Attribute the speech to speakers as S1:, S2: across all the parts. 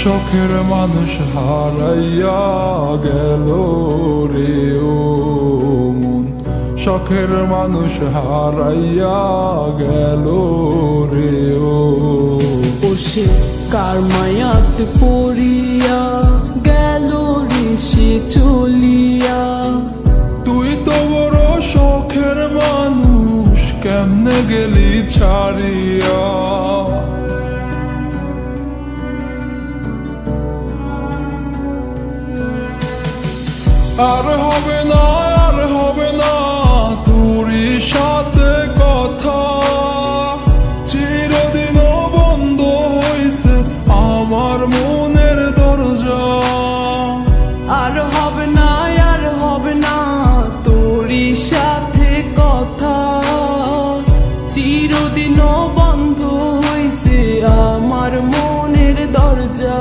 S1: শখের মানুষ হারাইয়া গেল রে ও মন, শখের মানুষ হারাইয়া গেল রে ও।
S2: সে কার মায়াত পড়িয়া গেল রে সে চলিয়া।
S1: তুই তো বড় শখের মানুষ, কেমনে গেলি ছাড়িয়া। আর হবে না, আর হবে না তোরই সাথে কথা, চিরদিনও বন্ধ হইছে আমার মনের দরজা।
S2: আর হবে না, আর হবে না তোরই সাথে কথা, চিরদিনও বন্ধ হইছে আমার মনের দরজা।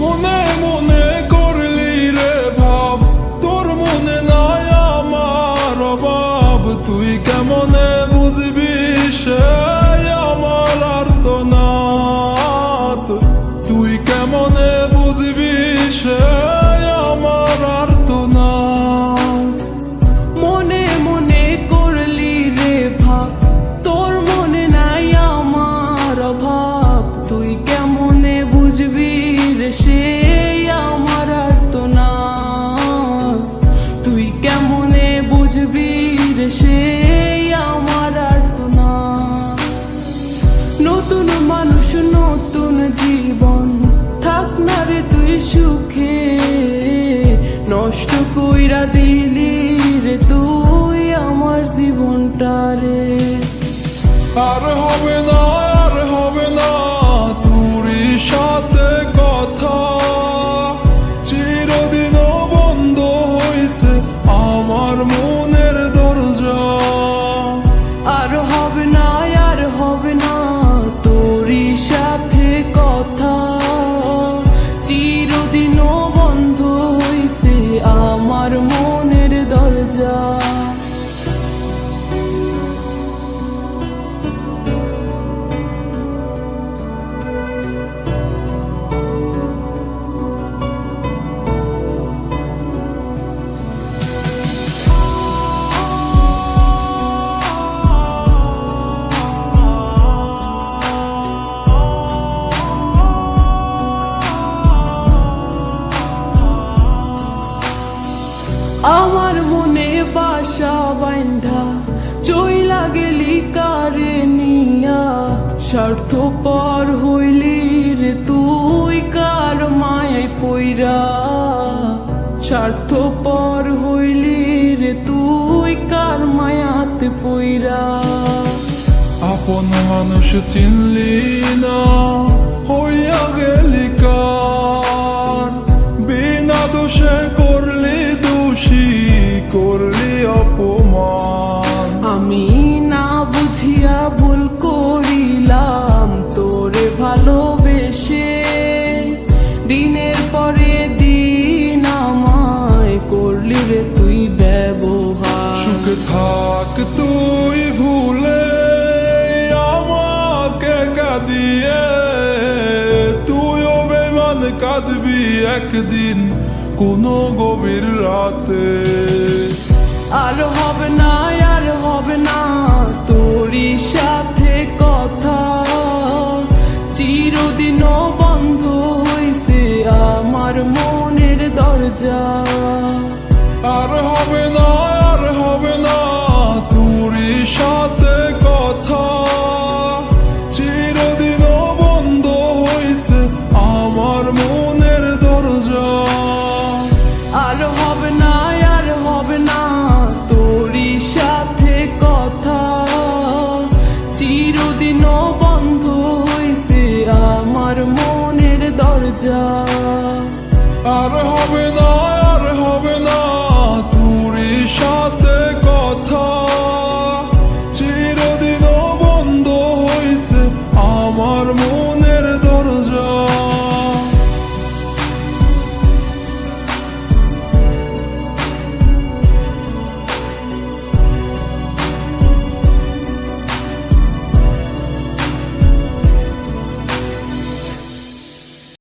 S1: মনে মনে করলি রে ভাব, তোর মনে নাই আমার অভাব। তুই কেমনে বুঝবি সে আমার আর্তনাদ, তুই কেমনে বুঝবি সে আমার আর্তনাদ।
S2: মনে মনে করলি রে ভাব, তোর মনে নাই আমার অভাব। তুই কেমনে বুঝবি রে সে আমার আর্তনাদ, তুই কেমনে বুঝবি রে সে আমার আর্তনাদ। নতুন মানুষ নতুন জীবন, থাক না রে তুই সুখে, নষ্ট কইরা দিলি রে তুই আমার জীবনটা রে।
S1: আর হবে না, আর হবে না তোরই সাথে কথা, চিরদিনও বন্ধ হইছে আমার মনের দরজা।
S2: আর হবে না, আর হবে না তোরই সাথে কথা, চিরদিনও বন্ধ হইছে আমার মনের দরজা। আমার মনে বাসা বাইন্ধা চইলা গেলি কারে নিয়া, স্বার্থপর হইলি রে তুই কার মায়ায় পইরা। স্বার্থপর হইলি রে তুই কার মায়াতে পইরা।
S1: আপন মানুষ চিনলি না, হইয়া গেলি কার, বিনা দোষে করলি দোষী, করলি অপমান।
S2: আমি না বুঝিয়া ভুল করিলাম তোরে ভালোবেসে, দিনের পরে দিন আমায় করলি রে তুই ব্যবহার।
S1: সুখে থাক তুই ভুলে আমাকে কাঁদিয়ে, তুইও বেমান কাঁদবি একদিন কোনো গভীর রাতে।
S2: আর হবে না, আর হবে না তোরই সাথে কথা, চিরদিনও বন্ধ হইছে আমার মনের দরজা।
S1: আর হবে না, আর হবে না তোরই সাথে কথা, চিরদিনও বন্ধ হইছে আমার মনের দরজা।
S2: আর হবে না, আর হবে না তোরই সাথে কথা, চিরদিনও বন্ধ হইছে আমার মনের দরজা।
S1: আর হবে না,